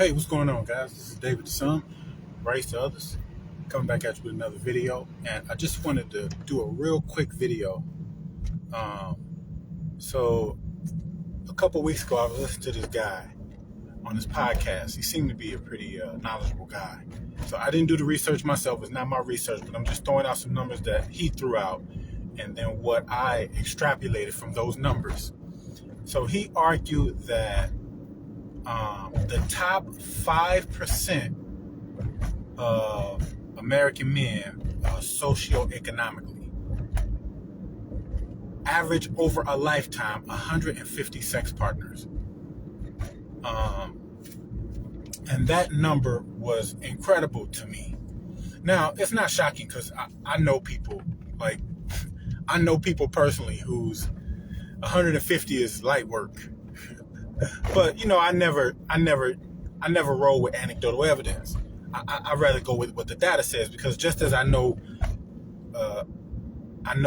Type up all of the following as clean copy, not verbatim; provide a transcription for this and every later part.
Hey, what's going on, guys? This is David the Son, Rice to Others, coming back at you with another video. And I just wanted to do a real quick video. So a couple weeks ago, I was listening to this guy on his podcast. He seemed to be a pretty knowledgeable guy. So I didn't do the research myself. It's not my research, but I'm just throwing out some numbers that he threw out and then what I extrapolated from those numbers. So he argued that the top 5% of American men socioeconomically average over a lifetime 150 sex partners. And that number was incredible to me. Now, it's not shocking because I know people, I know people personally whose 150 is light work. But I never roll with anecdotal evidence. I rather go with what the data says, because just as I know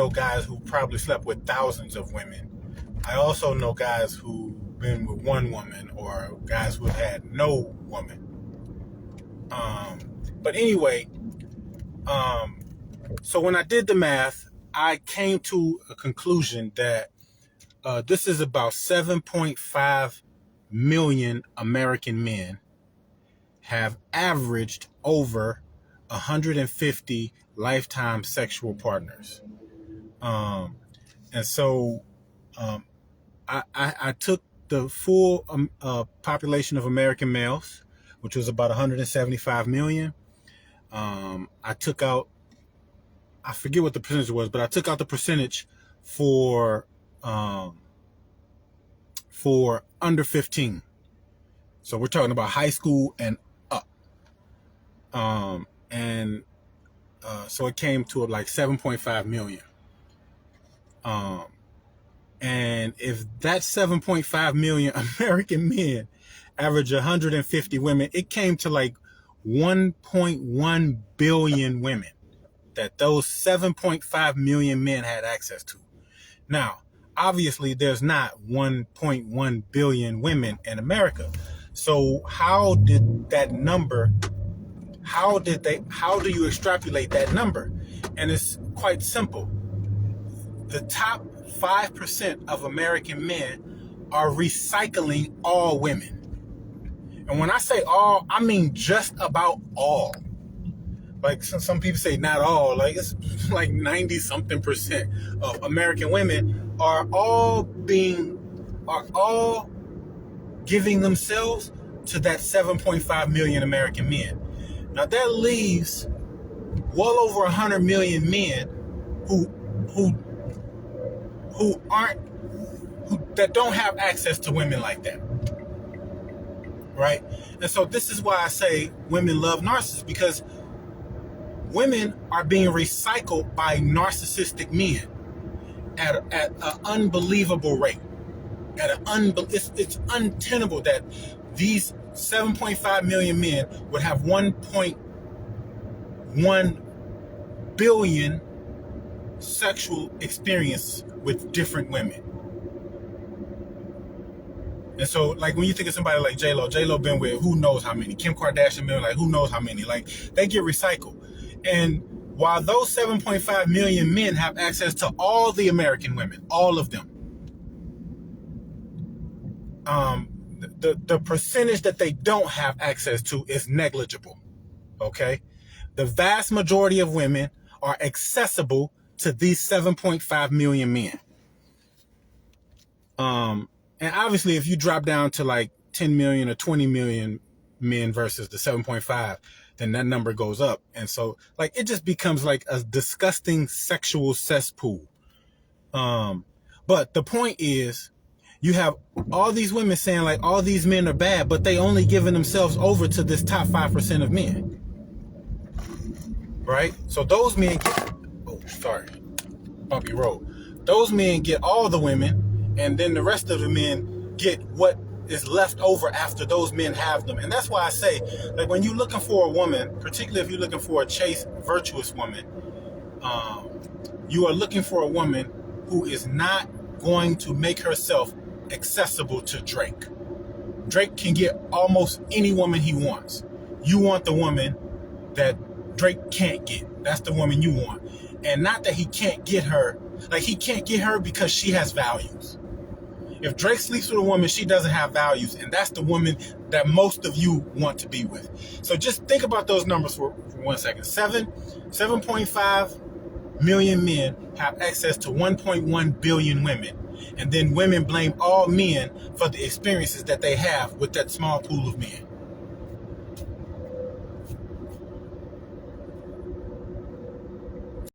guys who probably slept with thousands of women, I also know guys who've been with one woman or guys who have had no woman. But anyway, so when I did the math, I came to a conclusion that this is about 7.5 million American men have averaged over 150 lifetime sexual partners. And so I took the full population of American males, which was about 175 million. I took out, I forget what the percentage was, but I took out the percentage for under 15. So we're talking about high school and up. So it came to like 7.5 million. And if that 7.5 million American men average 150 women, it came to like 1.1 billion women that those 7.5 million men had access to. Now, obviously, there's not 1.1 billion women in America. So how did that number, how do you extrapolate that number? And it's quite simple. The top 5% of American men are recycling all women. And when I say all, I mean just about all. Like some people say not all, like it's like 90-something% of American women are all giving themselves to that 7.5 million American men. Now that leaves well over 100 million men that don't have access to women like that. Right? And so this is why I say women love narcissists, because women are being recycled by narcissistic men at an unbelievable rate. It's untenable that these 7.5 million men would have 1.1 billion sexual experience with different women. And so, like, when you think of somebody like J-Lo been with who knows how many, Kim Kardashian been like who knows how many, like, they get recycled. And while those 7.5 million men have access to all the American women, all of them, the percentage that they don't have access to is negligible. Okay? The vast majority of women are accessible to these 7.5 million men. And obviously, if you drop down to like 10 million or 20 million men versus the 7.5, then that number goes up. And so, like, it just becomes like a disgusting sexual cesspool. But the point is, you have all these women saying like all these men are bad, but they only giving themselves over to this top 5% of men. Right? So those men get, bumpy road. Those men get all the women, and then the rest of the men get what is left over after those men have them. And that's why I say, like, when you're looking for a woman, particularly if you're looking for a chaste, virtuous woman, you are looking for a woman who is not going to make herself accessible to Drake. Drake can get almost any woman he wants. You want the woman that Drake can't get. That's the woman you want. And not that he can't get her. Like, he can't get her because she has values. If Drake sleeps with a woman, she doesn't have values, and that's the woman that most of you want to be with. So just think about those numbers for 1 second. 7.5 million men have access to 1.1 billion women. And then women blame all men for the experiences that they have with that small pool of men.